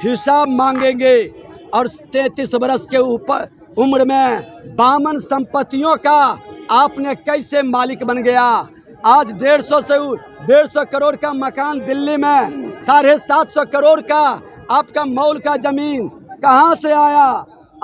हिसाब मांगेंगे। और 33 वर्ष के ऊपर उम्र में 52 संपत्तियों का आपने कैसे मालिक बन गया। आज 150 करोड़ का मकान दिल्ली में, 750 करोड़ का आपका मॉल का जमीन कहाँ से आया।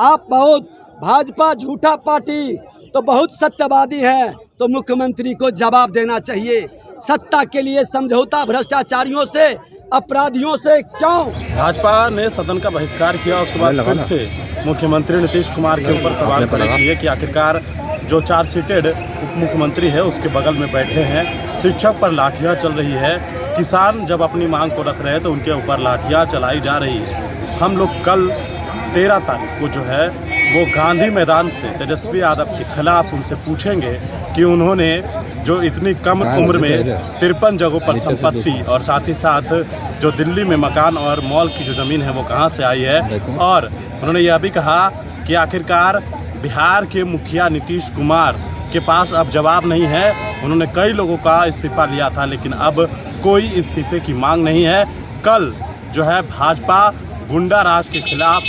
आप बहुत भाजपा झूठा पार्टी तो बहुत सत्यवादी है, तो मुख्यमंत्री को जवाब देना चाहिए। सत्ता के लिए समझौता भ्रष्टाचारियों से, अपराधियों से क्यों। भाजपा ने सदन का बहिष्कार किया, उसके बाद फिर से मुख्यमंत्री नीतीश कुमार के ऊपर सवाल खड़े किए कि आखिरकार जो चार्जशीटेड उप मुख्यमंत्री है उसके बगल में बैठे हैं, शिक्षक पर लाठियां चल रही है, किसान जब अपनी मांग को रख रहे हैं तो उनके ऊपर लाठियां चलाई जा रही है। हम लोग कल 13 तारीख को जो है वो गांधी मैदान से तेजस्वी यादव के खिलाफ उनसे पूछेंगे कि उन्होंने जो इतनी कम उम्र में 53 जगहों पर संपत्ति और साथ ही साथ जो दिल्ली में मकान और मॉल की जो ज़मीन है वो कहाँ से आई है। और उन्होंने यह भी कहा कि आखिरकार बिहार के मुखिया नीतीश कुमार के पास अब जवाब नहीं है। उन्होंने कई लोगों का इस्तीफा लिया था लेकिन अब कोई इस्तीफे की मांग नहीं है। कल जो है भाजपा गुंडा राज के खिलाफ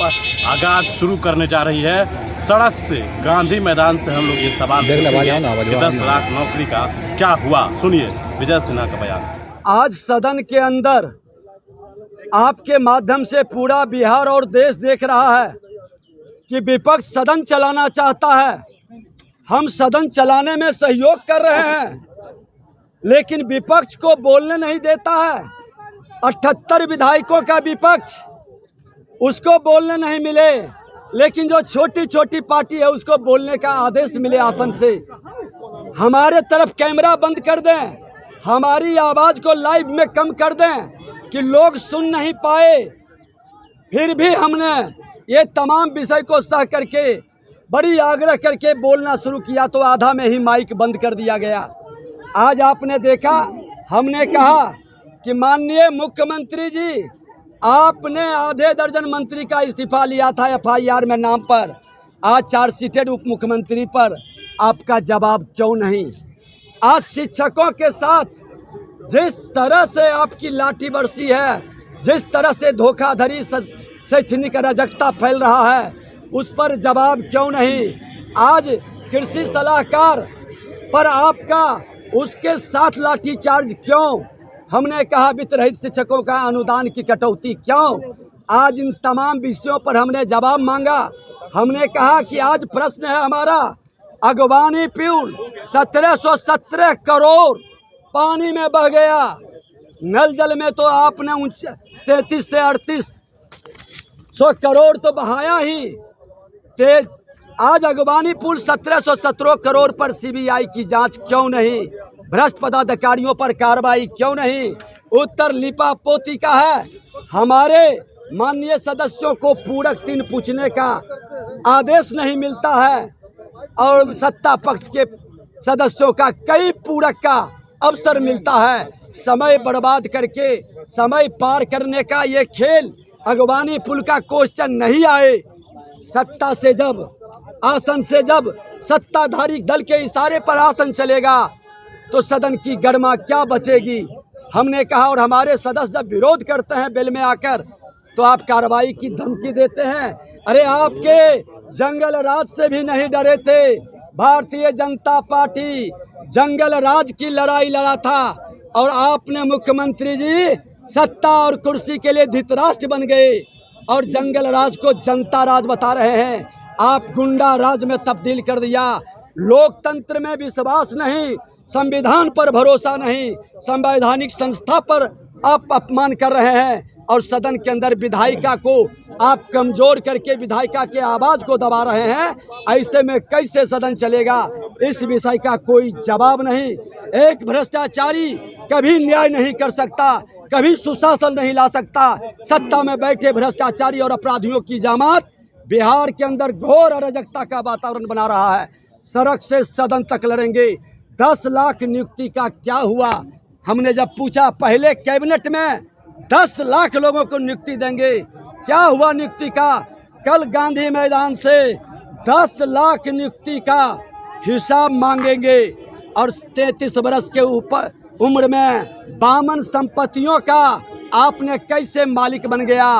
आगाज शुरू करने जा रही है। सड़क से, गांधी मैदान से हम लोग ये सवाल पूछेंगे कि 10 लाख नौकरी का क्या हुआ। सुनिए विजय सिन्हा का बयान। आज सदन के अंदर आपके माध्यम से पूरा बिहार और देश देख रहा है कि विपक्ष सदन चलाना चाहता है। हम सदन चलाने में सहयोग कर रहे हैं, लेकिन विपक्ष को बोलने नहीं देता है। 78 विधायकों का विपक्ष, उसको बोलने नहीं मिले, लेकिन जो छोटी छोटी पार्टी है उसको बोलने का आदेश मिले आसन से। हमारे तरफ कैमरा बंद कर दें, हमारी आवाज़ को लाइव में कम कर दें कि लोग सुन नहीं पाए। फिर भी हमने ये तमाम विषय को सह करके बड़ी आग्रह करके बोलना शुरू किया तो आधा में ही माइक बंद कर दिया गया। आज आपने देखा, हमने कहा कि माननीय मुख्यमंत्री जी, आपने आधे दर्जन मंत्री का इस्तीफा लिया था FIR में नाम पर, आज चार्जशीटेड उप मुख्यमंत्री पर आपका जवाब क्यों नहीं। आज शिक्षकों के साथ जिस तरह से आपकी लाठी बरसी है, जिस तरह से धोखाधड़ी, शैक्षणिक अराजकता फैल रहा है, उस पर जवाब क्यों नहीं। आज कृषि सलाहकार पर आपका उसके साथ लाठीचार्ज क्यों। हमने कहा वित्त रहित शिक्षकों का अनुदान की कटौती क्यों। आज इन तमाम विषयों पर हमने जवाब मांगा। हमने कहा कि आज प्रश्न है हमारा, अगवानी पुल 1717 करोड़ पानी में बह गया। नल जल में तो आपने 33 से 3800 करोड़ तो बहाया ही। आज अगवानी पुल 1717 करोड़ पर CBI की जांच क्यों नहीं। भ्रष्ट पदाधिकारियों पर कार्रवाई क्यों नहीं। उत्तर लिपा पोती का है। हमारे माननीय सदस्यों को पूरक 3 पूछने का आदेश नहीं मिलता है और सत्ता पक्ष के सदस्यों का कई पूरक का अवसर मिलता है। समय बर्बाद करके समय पार करने का ये खेल, अगवानी पुल का क्वेश्चन नहीं आए। सत्ता से जब, आसन से जब सत्ताधारी दल के इशारे पर आसन चलेगा तो सदन की गरिमा क्या बचेगी। हमने कहा, और हमारे सदस्य जब विरोध करते हैं बेल में आकर तो आप कार्रवाई की धमकी देते हैं। अरे आपके जंगल राज से भी नहीं डरे थे। भारतीय जनता पार्टी जंगल राज की लड़ाई लड़ा था और आपने मुख्यमंत्री जी सत्ता और कुर्सी के लिए धृतराष्ट्र बन गए और जंगल राज को जनता राज बता रहे हैं। आप गुंडा राज में तब्दील कर दिया। लोकतंत्र में विश्वास नहीं, संविधान पर भरोसा नहीं, संवैधानिक संस्था पर आप अपमान कर रहे हैं और सदन के अंदर विधायिका को आप कमजोर करके विधायिका के आवाज को दबा रहे हैं। ऐसे में कैसे सदन चलेगा, इस विषय का कोई जवाब नहीं। एक भ्रष्टाचारी कभी न्याय नहीं कर सकता, कभी सुशासन नहीं ला सकता। सत्ता में बैठे भ्रष्टाचारी और अपराधियों की जमात बिहार के अंदर घोर अराजकता का वातावरण बना रहा है। सड़क से सदन तक लड़ेंगे। 10 लाख नियुक्ति का क्या हुआ। हमने जब पूछा पहले कैबिनेट में 10 लाख लोगों को नियुक्ति देंगे, क्या हुआ नियुक्ति का। कल गांधी मैदान से 10 लाख नियुक्ति का हिसाब मांगेंगे और 33 वर्ष के ऊपर उम्र में 52 संपत्तियों का आपने कैसे मालिक बन गया।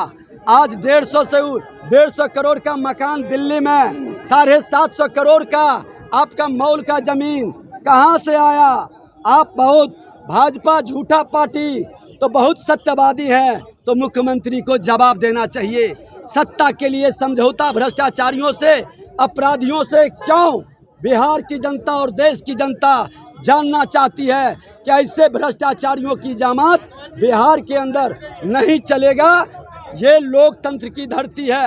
आज 150 करोड़ का मकान दिल्ली में, 750 करोड़ का आपका मॉल का जमीन कहाँ से आया? आप बहुत भाजपा झूठा पार्टी तो बहुत सत्यवादी है, तो मुख्यमंत्री को जवाब देना चाहिए। सत्ता के लिए समझौता भ्रष्टाचारियों से, अपराधियों से क्यों? बिहार की जनता और देश की जनता जानना चाहती है कि ऐसे भ्रष्टाचारियों की जमात बिहार के अंदर नहीं चलेगा। ये लोकतंत्र की धरती है।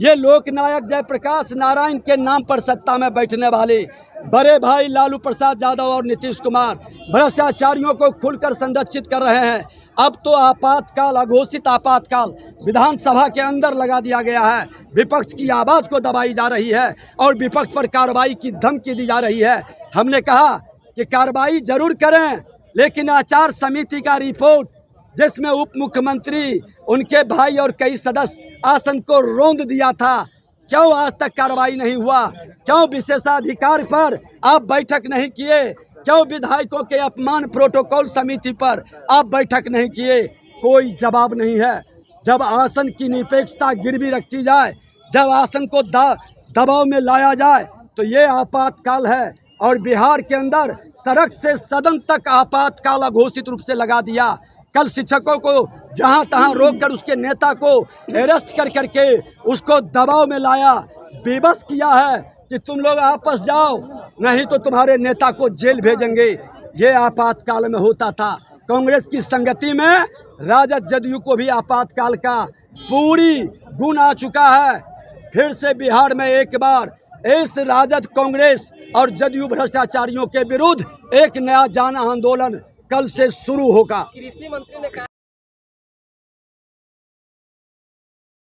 ये लोकनायक जयप्रकाश नारायण के नाम पर सत्ता में बैठने वाले बड़े भाई लालू प्रसाद यादव और नीतीश कुमार भ्रष्टाचारियों को खुलकर संरक्षित कर रहे हैं। अब तो आपातकाल, अघोषित आपातकाल विधानसभा के अंदर लगा दिया गया है। विपक्ष की आवाज़ को दबाई जा रही है और विपक्ष पर कार्रवाई की धमकी दी जा रही है। हमने कहा कि कार्रवाई जरूर करें, लेकिन आचार समिति का रिपोर्ट जिसमें उप मुख्यमंत्री, उनके भाई और कई सदस्य आसन को रौंद दिया था, क्यों आज तक कार्रवाई नहीं हुआ? क्यों विशेषाधिकार पर आप बैठक नहीं किए? क्यों विधायकों के अपमान प्रोटोकॉल समिति पर आप बैठक नहीं किए? कोई जवाब नहीं है। जब आसन की निरपेक्षता गिरवी रखी जाए, जब आसन को दबाव में लाया जाए, तो ये आपातकाल है। और बिहार के अंदर सड़क से सदन तक आपातकाल अघोषित रूप से लगा दिया। कल शिक्षकों को जहां तहां रोककर उसके नेता को अरेस्ट कर करके उसको दबाव में लाया, बेबस किया है कि तुम लोग आपस जाओ, नहीं तो तुम्हारे नेता को जेल भेजेंगे। ये आपातकाल में होता था। कांग्रेस की संगति में राजद जदयू को भी आपातकाल का पूरी गुण आ चुका है। फिर से बिहार में एक बार इस राजद, कांग्रेस और जदयू भ्रष्टाचारियों के विरुद्ध एक नया जन आंदोलन कल से शुरू होगा।